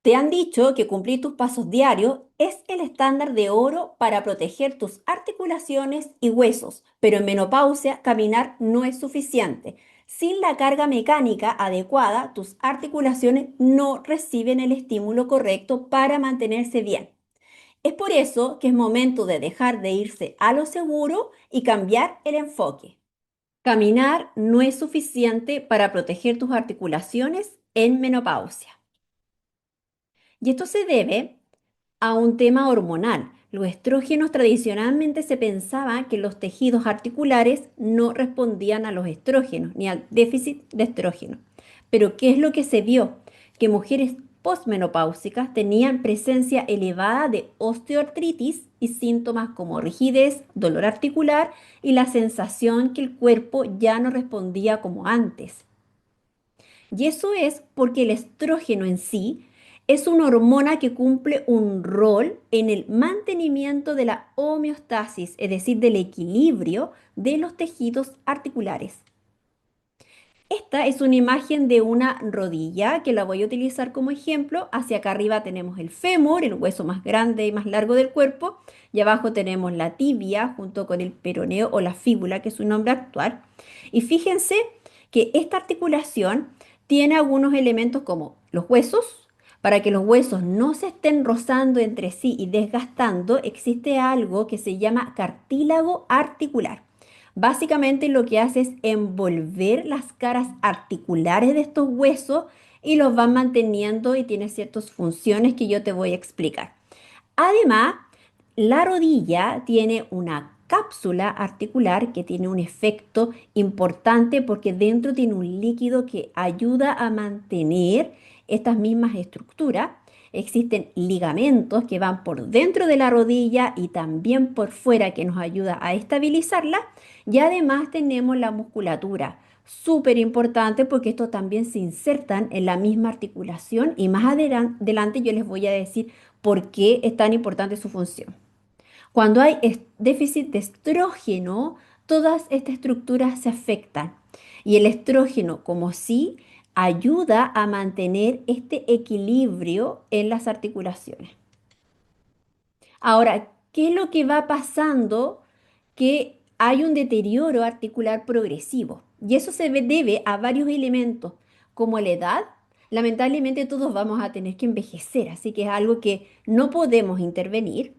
Te han dicho que cumplir tus pasos diarios es el estándar de oro para proteger tus articulaciones y huesos, pero en menopausia caminar no es suficiente. Sin la carga mecánica adecuada, tus articulaciones no reciben el estímulo correcto para mantenerse bien. Es por eso que es momento de dejar de irse a lo seguro y cambiar el enfoque. Caminar no es suficiente para proteger tus articulaciones en menopausia. Y esto se debe a un tema hormonal. Los estrógenos tradicionalmente se pensaba que los tejidos articulares no respondían a los estrógenos ni al déficit de estrógeno. Pero ¿qué es lo que se vio? Que mujeres posmenopáusicas tenían presencia elevada de osteoartritis y síntomas como rigidez, dolor articular y la sensación que el cuerpo ya no respondía como antes. Y eso es porque el estrógeno en sí es una hormona que cumple un rol en el mantenimiento de la homeostasis, es decir, del equilibrio de los tejidos articulares. Esta es una imagen de una rodilla que la voy a utilizar como ejemplo. Hacia acá arriba tenemos el fémur, el hueso más grande y más largo del cuerpo, y abajo tenemos la tibia junto con el peroneo o la fíbula, que es su nombre actual. Y fíjense que esta articulación tiene algunos elementos como los huesos. Para que los huesos no se estén rozando entre sí y desgastando, existe algo que se llama cartílago articular. Básicamente lo que hace es envolver las caras articulares de estos huesos y los va manteniendo y tiene ciertas funciones que yo te voy a explicar. Además, la rodilla tiene una cápsula articular que tiene un efecto importante porque dentro tiene un líquido que ayuda a mantener estas mismas estructuras. Existen ligamentos que van por dentro de la rodilla y también por fuera que nos ayuda a estabilizarla. Y además tenemos la musculatura, súper importante porque estos también se insertan en la misma articulación y más adelante yo les voy a decir por qué es tan importante su función. Cuando hay déficit de estrógeno, todas estas estructuras se afectan y el estrógeno, como sí, ayuda a mantener este equilibrio en las articulaciones. Ahora, ¿qué es lo que va pasando? Que hay un deterioro articular progresivo y eso debe a varios elementos, como la edad. Lamentablemente todos vamos a tener que envejecer, así que es algo que no podemos intervenir.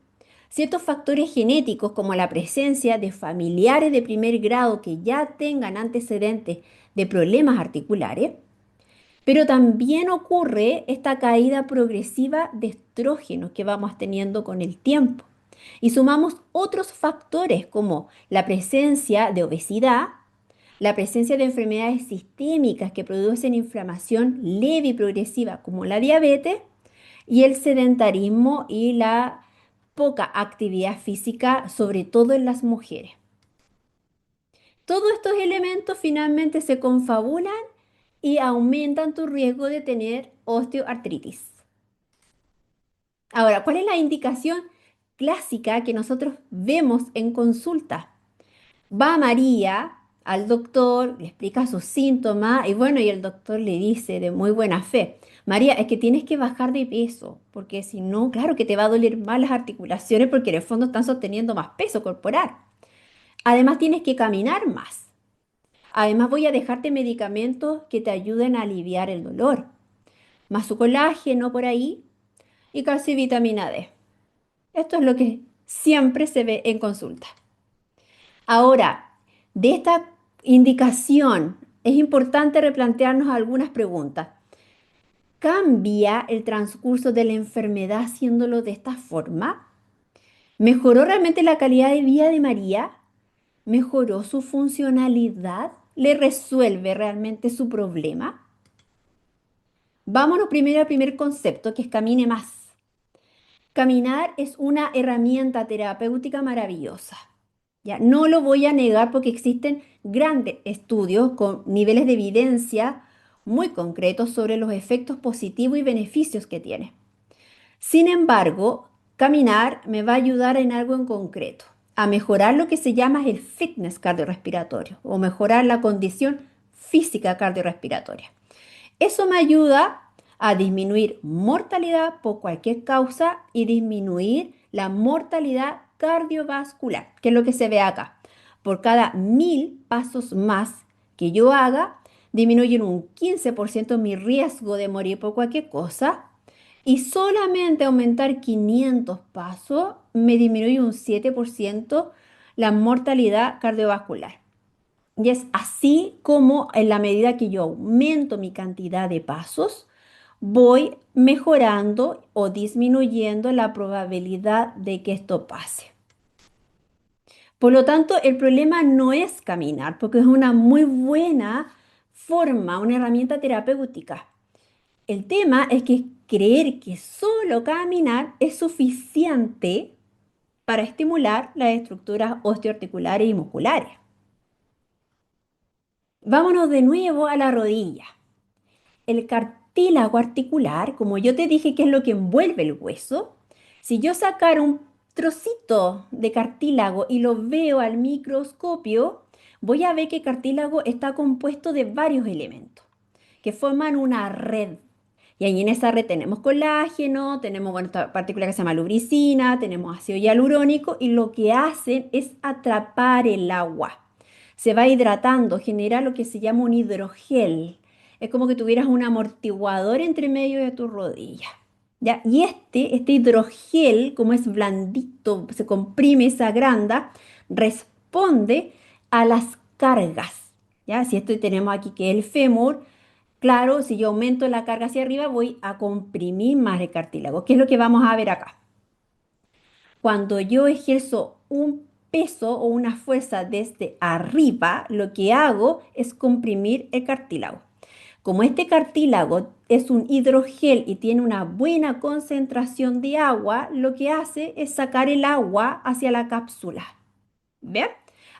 Ciertos factores genéticos como la presencia de familiares de primer grado que ya tengan antecedentes de problemas articulares, pero también ocurre esta caída progresiva de estrógenos que vamos teniendo con el tiempo. Y sumamos otros factores como la presencia de obesidad, la presencia de enfermedades sistémicas que producen inflamación leve y progresiva como la diabetes y el sedentarismo y la poca actividad física, sobre todo en las mujeres. Todos estos elementos finalmente se confabulan y aumentan tu riesgo de tener osteoartritis. Ahora, ¿cuál es la indicación clásica que nosotros vemos en consulta? Va María al doctor, le explica sus síntomas y bueno, y el doctor le dice de muy buena fe, María, es que tienes que bajar de peso, porque si no, claro que te va a doler más las articulaciones porque en el fondo están sosteniendo más peso corporal. Además, tienes que caminar más. Además, voy a dejarte medicamentos que te ayuden a aliviar el dolor, más su colágeno por ahí y calcio y vitamina D. Esto es lo que siempre se ve en consulta. Ahora, de esta indicación es importante replantearnos algunas preguntas. ¿Cambia el transcurso de la enfermedad haciéndolo de esta forma? ¿Mejoró realmente la calidad de vida de María? ¿Mejoró su funcionalidad? ¿Le resuelve realmente su problema? Vámonos primero al primer concepto, que es camine más. Caminar es una herramienta terapéutica maravillosa. Ya, no lo voy a negar porque existen grandes estudios con niveles de evidencia muy concretos sobre los efectos positivos y beneficios que tiene. Sin embargo, caminar me va a ayudar en algo en concreto, a mejorar lo que se llama el fitness cardiorrespiratorio o mejorar la condición física cardiorrespiratoria. Eso me ayuda a disminuir mortalidad por cualquier causa y disminuir la mortalidad cardiovascular, que es lo que se ve acá. Por cada 1000 pasos más que yo haga, disminuyen un 15% mi riesgo de morir por cualquier cosa y solamente aumentar 500 pasos me disminuye un 7% la mortalidad cardiovascular. Y es así como en la medida que yo aumento mi cantidad de pasos, voy mejorando o disminuyendo la probabilidad de que esto pase. Por lo tanto, el problema no es caminar, porque es una muy buena forma, una herramienta terapéutica. El tema es que creer que solo caminar es suficiente para estimular las estructuras osteoarticulares y musculares. Vámonos de nuevo a la rodilla. El cartílago articular, como yo te dije que es lo que envuelve el hueso, si yo sacara un trocito de cartílago y lo veo al microscopio, voy a ver que el cartílago está compuesto de varios elementos que forman una red. Y ahí en esa red tenemos colágeno, tenemos bueno, esta partícula que se llama lubricina, tenemos ácido hialurónico y lo que hacen es atrapar el agua. Se va hidratando, genera lo que se llama un hidrogel. Es como que tuvieras un amortiguador entre medio de tu rodilla. ¿Ya? Y este hidrogel, como es blandito, se comprime y se agranda, responde a las cargas. ¿Ya? Si esto tenemos aquí que es el fémur, claro, si yo aumento la carga hacia arriba, voy a comprimir más el cartílago. ¿Qué es lo que vamos a ver acá? Cuando yo ejerzo un peso o una fuerza desde arriba, lo que hago es comprimir el cartílago. Como este cartílago es un hidrogel y tiene una buena concentración de agua, lo que hace es sacar el agua hacia la cápsula. ¿Bien?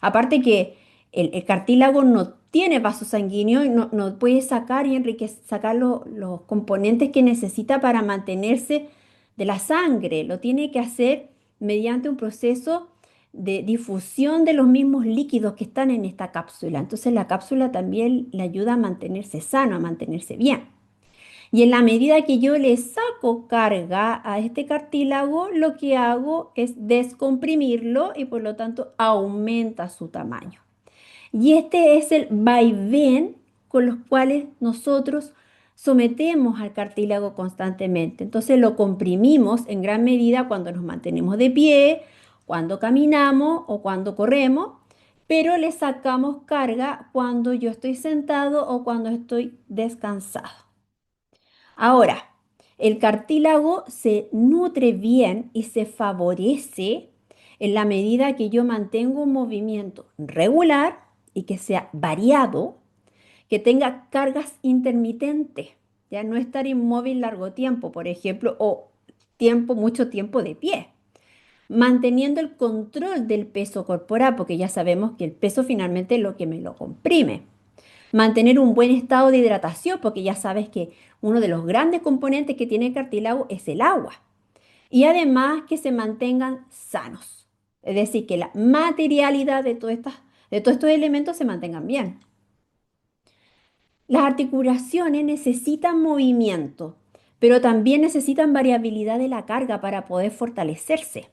Aparte que el cartílago no tiene vaso sanguíneo y no puede sacar y sacar los componentes que necesita para mantenerse de la sangre. Lo tiene que hacer mediante un proceso de difusión de los mismos líquidos que están en esta cápsula. Entonces la cápsula también le ayuda a mantenerse sano, a mantenerse bien. Y en la medida que yo le saco carga a este cartílago, lo que hago es descomprimirlo y por lo tanto aumenta su tamaño. Y este es el vaivén con los cuales nosotros sometemos al cartílago constantemente. Entonces lo comprimimos en gran medida cuando nos mantenemos de pie, cuando caminamos o cuando corremos, pero le sacamos carga cuando yo estoy sentado o cuando estoy descansado. Ahora, el cartílago se nutre bien y se favorece en la medida que yo mantengo un movimiento regular y que sea variado, que tenga cargas intermitentes, ya no estar inmóvil largo tiempo, por ejemplo, o mucho tiempo de pie, manteniendo el control del peso corporal, porque ya sabemos que el peso finalmente es lo que me lo comprime. Mantener un buen estado de hidratación, porque ya sabes que uno de los grandes componentes que tiene el cartílago es el agua. Y además que se mantengan sanos. Es decir, que la materialidad de todos estos elementos se mantengan bien. Las articulaciones necesitan movimiento, pero también necesitan variabilidad de la carga para poder fortalecerse.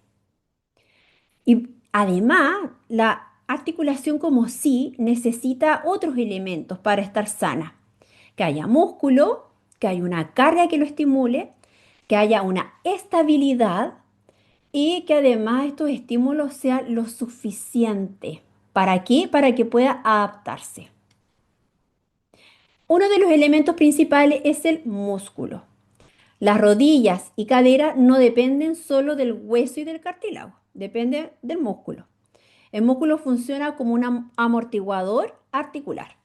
Y además, la articulación como sí necesita otros elementos para estar sana. Que haya músculo, que haya una carga que lo estimule, que haya una estabilidad y que además estos estímulos sean lo suficiente. ¿Para qué? Para que pueda adaptarse. Uno de los elementos principales es el músculo. Las rodillas y cadera no dependen solo del hueso y del cartílago, depende del músculo. El músculo funciona como un amortiguador articular.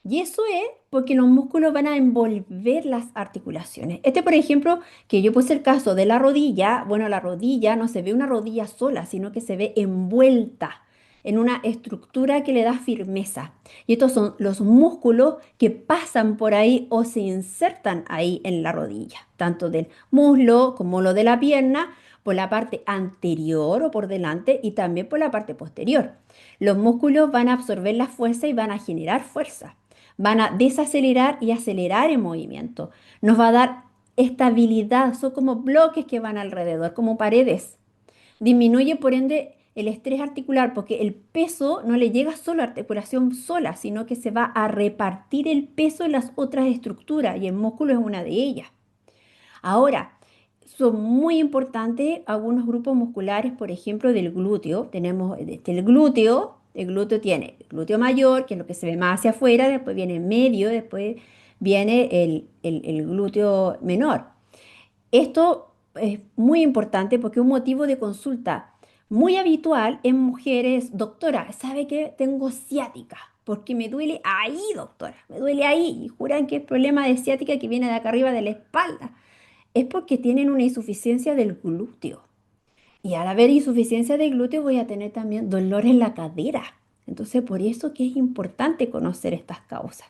Y eso es porque los músculos van a envolver las articulaciones. Por ejemplo, que yo puse el caso de la rodilla, bueno, la rodilla no se ve una rodilla sola, sino que se ve envuelta en una estructura que le da firmeza. Y estos son los músculos que pasan por ahí o se insertan ahí en la rodilla, tanto del muslo como lo de la pierna, por la parte anterior o por delante y también por la parte posterior. Los músculos van a absorber la fuerza y van a generar fuerza. van a desacelerar y acelerar el movimiento. Nos va a dar estabilidad, son como bloques que van alrededor, como paredes. Disminuye por ende el estrés articular porque el peso no le llega solo a la articulación sola, sino que se va a repartir el peso en las otras estructuras y el músculo es una de ellas. Ahora, son muy importantes algunos grupos musculares, por ejemplo, del glúteo. Tenemos el glúteo tiene el glúteo mayor, que es lo que se ve más hacia afuera, después viene el medio, después viene el glúteo menor. Esto es muy importante porque es un motivo de consulta muy habitual en mujeres, doctora, ¿sabe qué? Tengo ciática, porque me duele ahí, doctora, me duele ahí. Y juran que es problema de ciática que viene de acá arriba de la espalda. Es porque tienen una insuficiencia del glúteo. Y al haber insuficiencia de glúteo voy a tener también dolor en la cadera. Entonces, por eso que es importante conocer estas causas.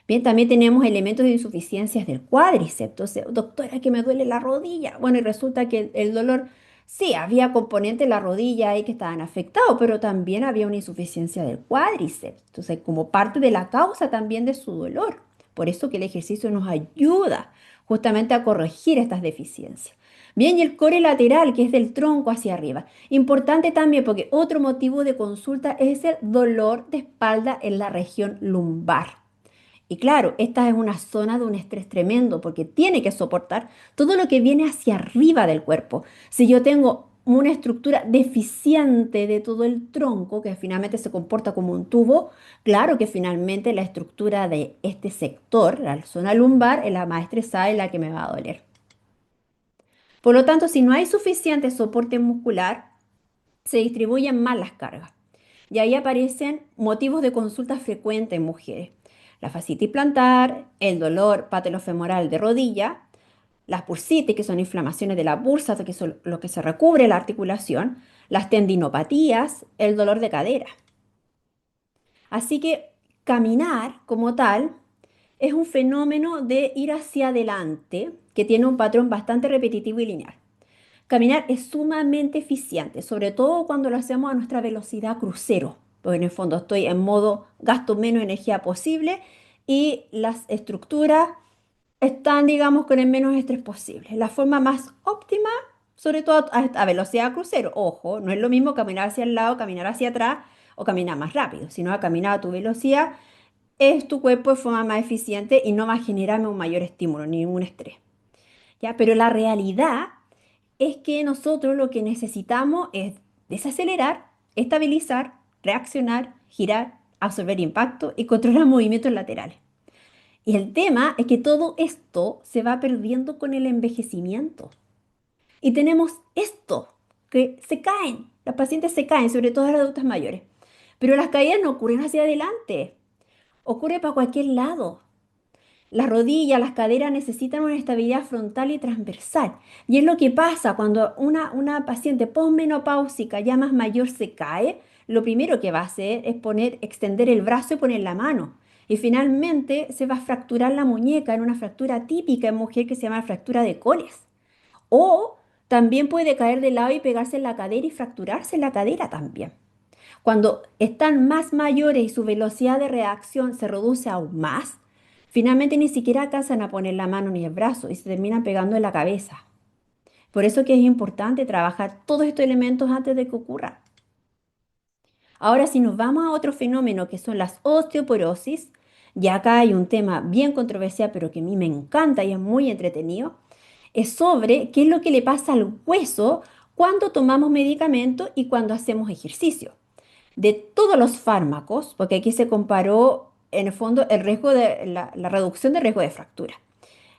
Bien, también tenemos elementos de insuficiencias del cuádriceps. Entonces, doctora, que me duele la rodilla. Bueno, y resulta que el dolor, sí, había componentes de la rodilla ahí que estaban afectados, pero también había una insuficiencia del cuádriceps. Entonces, como parte de la causa también de su dolor. Por eso que el ejercicio nos ayuda justamente a corregir estas deficiencias. Bien, y el core lateral, que es del tronco hacia arriba. Importante también porque otro motivo de consulta es el dolor de espalda en la región lumbar. Y claro, esta es una zona de un estrés tremendo porque tiene que soportar todo lo que viene hacia arriba del cuerpo. Si yo tengo una estructura deficiente de todo el tronco, que finalmente se comporta como un tubo, claro que finalmente la estructura de este sector, la zona lumbar, es la más estresada y la que me va a doler. Por lo tanto, si no hay suficiente soporte muscular, se distribuyen mal las cargas. Y ahí aparecen motivos de consulta frecuentes en mujeres. La fascitis plantar, el dolor patelofemoral de rodilla, las bursitis, que son inflamaciones de la bursa, que son lo que se recubre la articulación, las tendinopatías, el dolor de cadera. Así que caminar como tal es un fenómeno de ir hacia adelante que tiene un patrón bastante repetitivo y lineal. Caminar es sumamente eficiente, sobre todo cuando lo hacemos a nuestra velocidad crucero, porque en el fondo estoy en modo gasto menos energía posible y las estructuras están, digamos, con el menos estrés posible. La forma más óptima, sobre todo a velocidad crucero. Ojo, no es lo mismo caminar hacia el lado, caminar hacia atrás o caminar más rápido, sino a caminar a tu velocidad, es tu cuerpo de forma más eficiente y no va a generarme un mayor estímulo, ningún estrés. ¿Ya? Pero la realidad es que nosotros lo que necesitamos es desacelerar, estabilizar, reaccionar, girar, absorber impacto y controlar movimientos laterales. Y el tema es que todo esto se va perdiendo con el envejecimiento. Y tenemos esto, que se caen, las pacientes se caen, sobre todo las adultas mayores. Pero las caídas no ocurren hacia adelante, ocurre para cualquier lado. Las rodillas, las caderas necesitan una estabilidad frontal y transversal. Y es lo que pasa cuando una paciente posmenopáusica ya más mayor se cae, lo primero que va a hacer es extender el brazo y poner la mano. Y finalmente se va a fracturar la muñeca en una fractura típica en mujer que se llama fractura de coles. O también puede caer de lado y pegarse en la cadera y fracturarse la cadera también. Cuando están más mayores y su velocidad de reacción se reduce aún más, finalmente ni siquiera alcanzan a poner la mano ni el brazo y se terminan pegando en la cabeza. Por eso que es importante trabajar todos estos elementos antes de que ocurra. Ahora, si nos vamos a otro fenómeno que son las osteoporosis, y acá hay un tema bien controversial, pero que a mí me encanta y es muy entretenido, es sobre qué es lo que le pasa al hueso cuando tomamos medicamentos y cuando hacemos ejercicio. De todos los fármacos, porque aquí se comparó en el fondo el riesgo de la reducción de riesgo de fractura.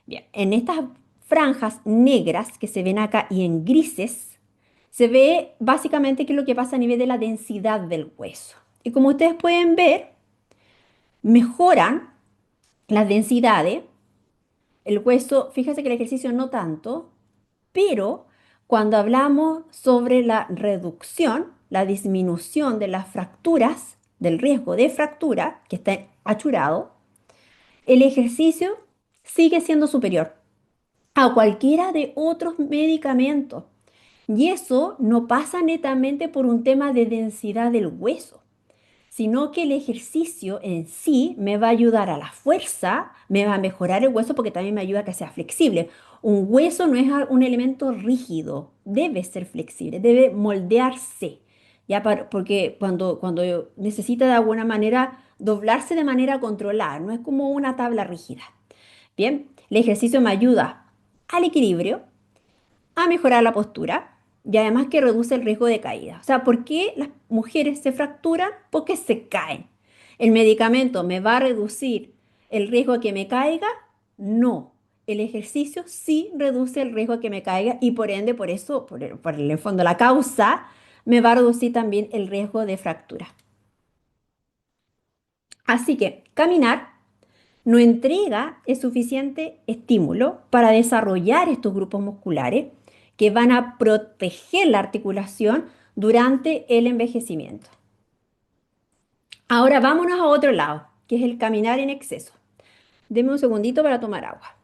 Bien, en estas franjas negras que se ven acá y en grises, se ve básicamente qué es lo que pasa a nivel de la densidad del hueso. Y como ustedes pueden ver, mejoran las densidades. El hueso, fíjense que el ejercicio no tanto, pero cuando hablamos sobre la reducción, la disminución de las fracturas, del riesgo de fractura, que está achurado, el ejercicio sigue siendo superior a cualquiera de otros medicamentos. Y eso no pasa netamente por un tema de densidad del hueso, sino que el ejercicio en sí me va a ayudar a la fuerza, me va a mejorar el hueso porque también me ayuda a que sea flexible. Un hueso no es un elemento rígido, debe ser flexible, debe moldearse, ya porque cuando necesita de alguna manera doblarse de manera controlada, no es como una tabla rígida. Bien, el ejercicio me ayuda al equilibrio, a mejorar la postura y además que reduce el riesgo de caída. O sea, ¿por qué las mujeres se fracturan? Porque se caen. ¿El medicamento me va a reducir el riesgo de que me caiga? No. El ejercicio sí reduce el riesgo de que me caiga y por ende, por eso, por el fondo, la causa, me va a reducir también el riesgo de fractura. Así que caminar no entrega el suficiente estímulo para desarrollar estos grupos musculares que van a proteger la articulación durante el envejecimiento. Ahora vámonos a otro lado, que es el caminar en exceso. Deme un segundito para tomar agua.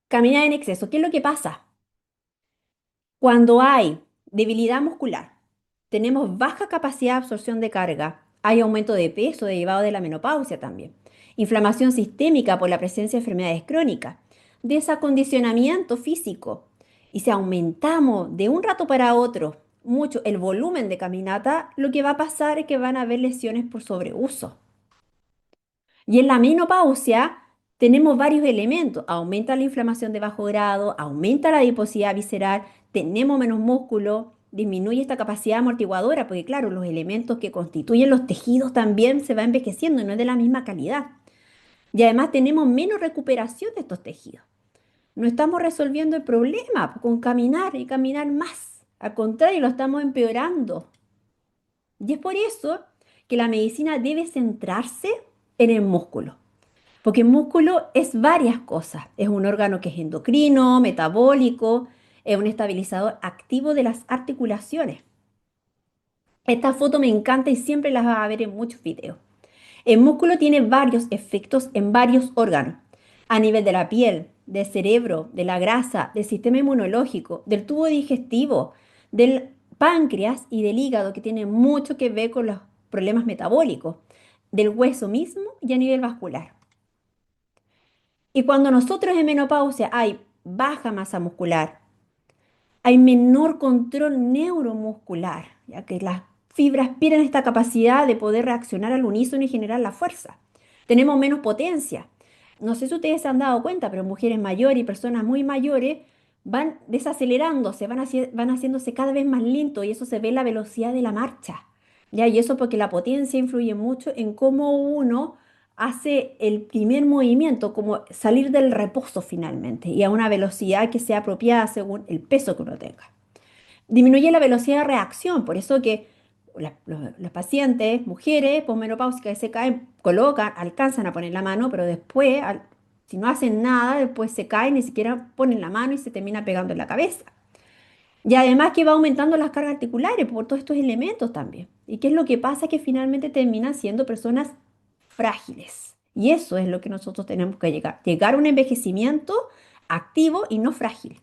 Caminar en exceso, ¿qué es lo que pasa? Cuando hay debilidad muscular, tenemos baja capacidad de absorción de carga, hay aumento de peso derivado de la menopausia también, inflamación sistémica por la presencia de enfermedades crónicas, desacondicionamiento físico. Y si aumentamos de un rato para otro mucho el volumen de caminata, lo que va a pasar es que van a haber lesiones por sobreuso. Y en la menopausia tenemos varios elementos. Aumenta la inflamación de bajo grado, aumenta la adiposidad visceral, tenemos menos músculo, disminuye esta capacidad amortiguadora, porque claro, los elementos que constituyen los tejidos también se va envejeciendo y no es de la misma calidad. Y además tenemos menos recuperación de estos tejidos. No estamos resolviendo el problema con caminar y caminar más. Al contrario, lo estamos empeorando. Y es por eso que la medicina debe centrarse en el músculo. Porque el músculo es varias cosas. Es un órgano que es endocrino, metabólico, es un estabilizador activo de las articulaciones. Esta foto me encanta y siempre las vas a ver en muchos videos. El músculo tiene varios efectos en varios órganos, a nivel de la piel, del cerebro, de la grasa, del sistema inmunológico, del tubo digestivo, del páncreas y del hígado, que tiene mucho que ver con los problemas metabólicos, del hueso mismo y a nivel vascular. Y cuando nosotros en menopausia hay baja masa muscular, hay menor control neuromuscular, ya que las fibras pierden esta capacidad de poder reaccionar al unísono y generar la fuerza. Tenemos menos potencia. No sé si ustedes se han dado cuenta, pero mujeres mayores y personas muy mayores van desacelerándose, van haciéndose cada vez más lento y eso se ve en la velocidad de la marcha. ¿Ya? Y eso porque la potencia influye mucho en cómo uno hace el primer movimiento, como salir del reposo finalmente, y a una velocidad que sea apropiada según el peso que uno tenga. Disminuye la velocidad de reacción, por eso que los pacientes, mujeres posmenopáusicas que se caen, colocan, alcanzan a poner la mano, pero después, si no hacen nada, después se caen, ni siquiera ponen la mano y se termina pegando en la cabeza. Y además que va aumentando las cargas articulares por todos estos elementos también. ¿Y qué es lo que pasa? Que finalmente terminan siendo personas frágiles. Y eso es lo que nosotros tenemos que llegar a un envejecimiento activo y no frágil.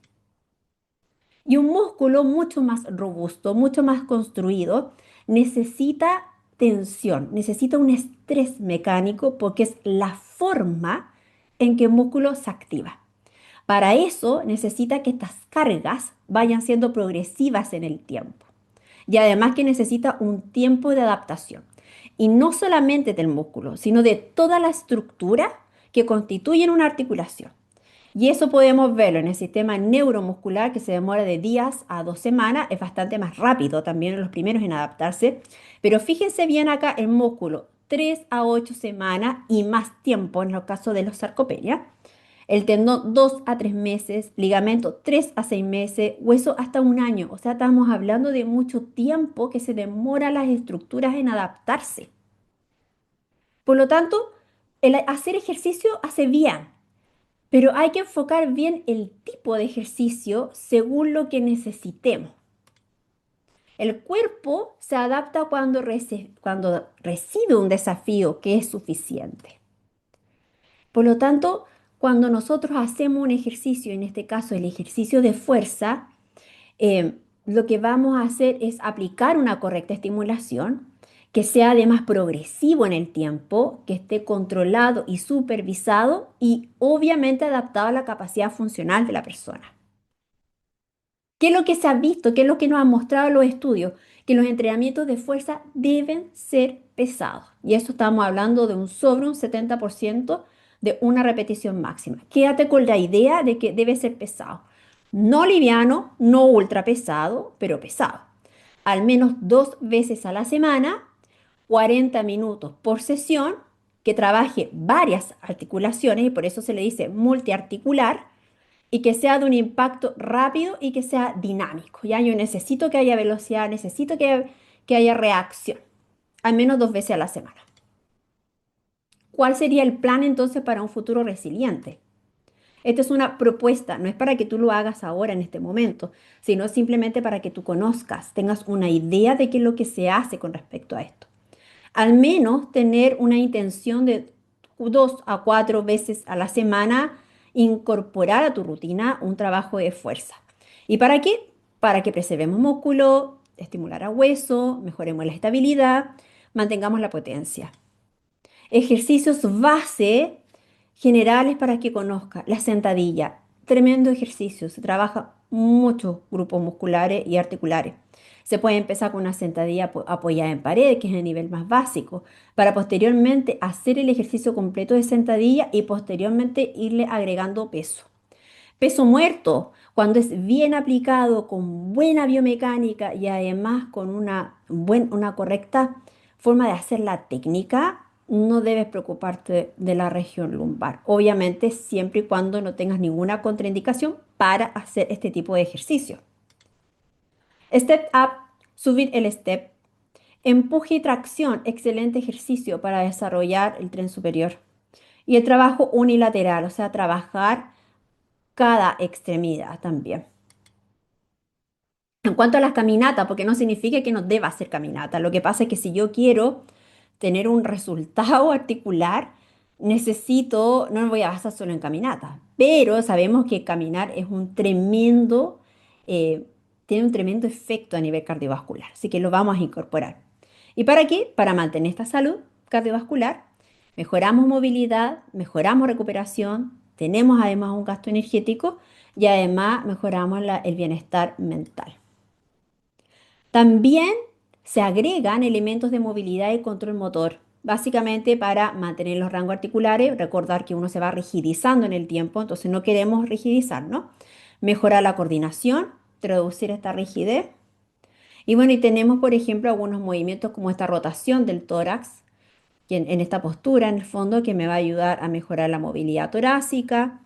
Y un músculo mucho más robusto, mucho más construido, necesita tensión, necesita un estrés mecánico porque es la forma en que el músculo se activa. Para eso necesita que estas cargas vayan siendo progresivas en el tiempo. Y además que necesita un tiempo de adaptación. Y no solamente del músculo, sino de toda la estructura que constituyen una articulación. Y eso podemos verlo en el sistema neuromuscular que se demora de días a 2 semanas, es bastante más rápido también en los primeros en adaptarse, pero fíjense bien acá el músculo, 3 a 8 semanas y más tiempo en el caso de los sarcopenia. El tendón 2 a 3 meses, ligamento 3 a 6 meses, hueso hasta 1 año. O sea, estamos hablando de mucho tiempo que se demora las estructuras en adaptarse. Por lo tanto, el hacer ejercicio hace bien, pero hay que enfocar bien el tipo de ejercicio según lo que necesitemos. El cuerpo se adapta cuando recibe un desafío que es suficiente. Por lo tanto, cuando nosotros hacemos un ejercicio, en este caso el ejercicio de fuerza, lo que vamos a hacer es aplicar una correcta estimulación, que sea además progresivo en el tiempo, que esté controlado y supervisado y obviamente adaptado a la capacidad funcional de la persona. ¿Qué es lo que se ha visto? ¿Qué es lo que nos han mostrado los estudios? Que los entrenamientos de fuerza deben ser pesados. Y eso estamos hablando de un sobre un 70% de una repetición máxima. Quédate con la idea de que debe ser pesado. No liviano, no ultra pesado, pero pesado. Al menos 2 veces a la semana, 40 minutos por sesión, que trabaje varias articulaciones y por eso se le dice multiarticular y que sea de un impacto rápido y que sea dinámico. Ya yo necesito que haya velocidad, necesito que haya reacción, al menos 2 veces a la semana. ¿Cuál sería el plan entonces para un futuro resiliente? Esta es una propuesta, no es para que tú lo hagas ahora en este momento, sino simplemente para que tú conozcas, tengas una idea de qué es lo que se hace con respecto a esto. Al menos tener una intención de 2 a 4 veces a la semana incorporar a tu rutina un trabajo de fuerza. ¿Y para qué? Para que preservemos músculo, estimular a hueso, mejoremos la estabilidad, mantengamos la potencia. Ejercicios base generales para que conozca. La sentadilla, tremendo ejercicio. Se trabaja muchos grupos musculares y articulares. Se puede empezar con una sentadilla apoyada en pared, que es el nivel más básico, para posteriormente hacer el ejercicio completo de sentadilla y posteriormente irle agregando peso. Peso muerto, cuando es bien aplicado, con buena biomecánica y además con una correcta forma de hacer la técnica, no debes preocuparte de la región lumbar. Obviamente, siempre y cuando no tengas ninguna contraindicación para hacer este tipo de ejercicio. Step up, subir el step. Empuje y tracción, excelente ejercicio para desarrollar el tren superior. Y el trabajo unilateral, o sea, trabajar cada extremidad también. En cuanto a las caminatas, porque no significa que no deba hacer caminata, lo que pasa es que si yo quiero tener un resultado articular, necesito, no me voy a basar solo en caminata, pero sabemos que caminar es eh, tiene un tremendo efecto a nivel cardiovascular, así que lo vamos a incorporar. ¿Y para qué? Para mantener esta salud cardiovascular, mejoramos movilidad, mejoramos recuperación, tenemos además un gasto energético y además mejoramos el bienestar mental. También se agregan elementos de movilidad y control motor, básicamente para mantener los rangos articulares, recordar que uno se va rigidizando en el tiempo, entonces no queremos rigidizar, ¿no? Mejorar la coordinación, reducir esta rigidez. Y bueno, y tenemos, por ejemplo, algunos movimientos como esta rotación del tórax, que en esta postura, en el fondo, que me va a ayudar a mejorar la movilidad torácica.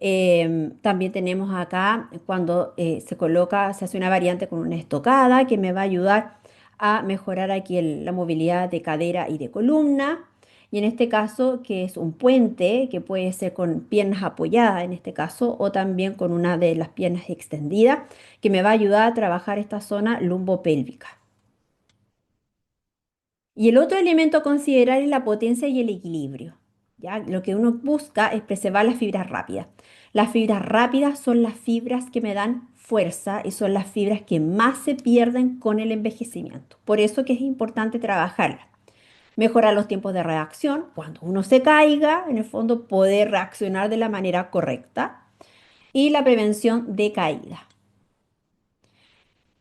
También tenemos acá cuando se coloca, se hace una variante con una estocada que me va a ayudar a mejorar aquí la movilidad de cadera y de columna. Y en este caso, que es un puente, que puede ser con piernas apoyadas en este caso, o también con una de las piernas extendidas, que me va a ayudar a trabajar esta zona lumbopélvica. Y el otro elemento a considerar es la potencia y el equilibrio. ¿Ya? Lo que uno busca es preservar las fibras rápidas. Las fibras rápidas son las fibras que me dan fuerza y son las fibras que más se pierden con el envejecimiento. Por eso que es importante trabajarlas. Mejorar los tiempos de reacción. Cuando uno se caiga, en el fondo poder reaccionar de la manera correcta. Y la prevención de caída.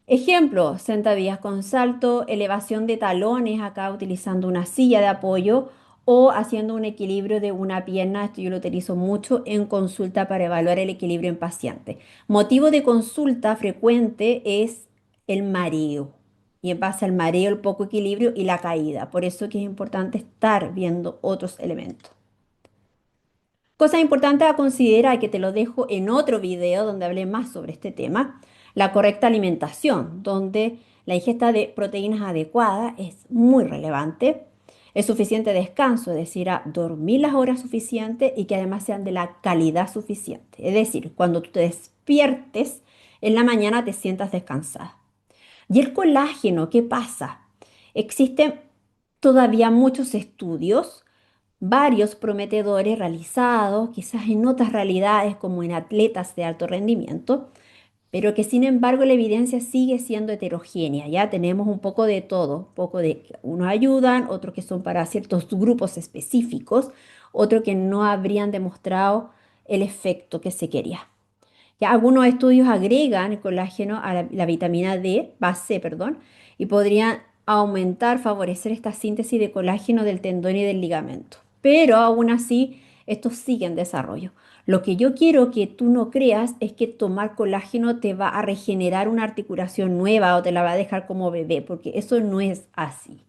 Ejemplo, sentadillas con salto, elevación de talones acá utilizando una silla de apoyo o haciendo un equilibrio de una pierna. Esto yo lo utilizo mucho en consulta para evaluar el equilibrio en paciente. Motivo de consulta frecuente es el mareo y en base al mareo, el poco equilibrio y la caída. Por eso que es importante estar viendo otros elementos. Cosa importante a considerar, que te lo dejo en otro video donde hablé más sobre este tema, la correcta alimentación, donde la ingesta de proteínas adecuada es muy relevante, el suficiente descanso, es decir, a dormir las horas suficientes y que además sean de la calidad suficiente. Es decir, cuando tú te despiertes en la mañana te sientas descansada. ¿Y el colágeno qué pasa? Existen todavía muchos estudios, varios prometedores realizados, quizás en otras realidades como en atletas de alto rendimiento, pero que sin embargo la evidencia sigue siendo heterogénea. Ya tenemos un poco de todo, un poco de unos ayudan, otros que son para ciertos grupos específicos, otros que no habrían demostrado el efecto que se quería. Ya algunos estudios agregan el colágeno a la vitamina D, base, perdón, y podrían aumentar, favorecer esta síntesis de colágeno del tendón y del ligamento. Pero aún así, esto sigue en desarrollo. Lo que yo quiero que tú no creas es que tomar colágeno te va a regenerar una articulación nueva o te la va a dejar como bebé, porque eso no es así.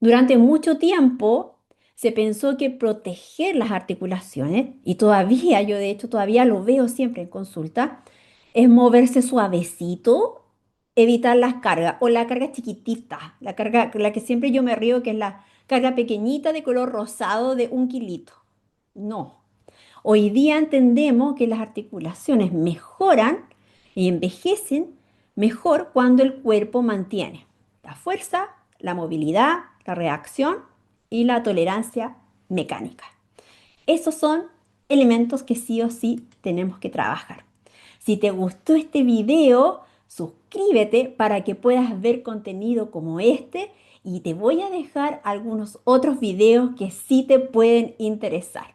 Durante mucho tiempo se pensó que proteger las articulaciones, y todavía, yo de hecho todavía lo veo siempre en consulta, es moverse suavecito, evitar las cargas o la carga chiquitita, la carga, la que siempre yo me río, que es la carga pequeñita de color rosado de 1 kilito. No. Hoy día entendemos que las articulaciones mejoran y envejecen mejor cuando el cuerpo mantiene la fuerza, la movilidad, la reacción y la tolerancia mecánica. Esos son elementos que sí o sí tenemos que trabajar. Si te gustó este video, suscríbete para que puedas ver contenido como este y te voy a dejar algunos otros videos que sí te pueden interesar.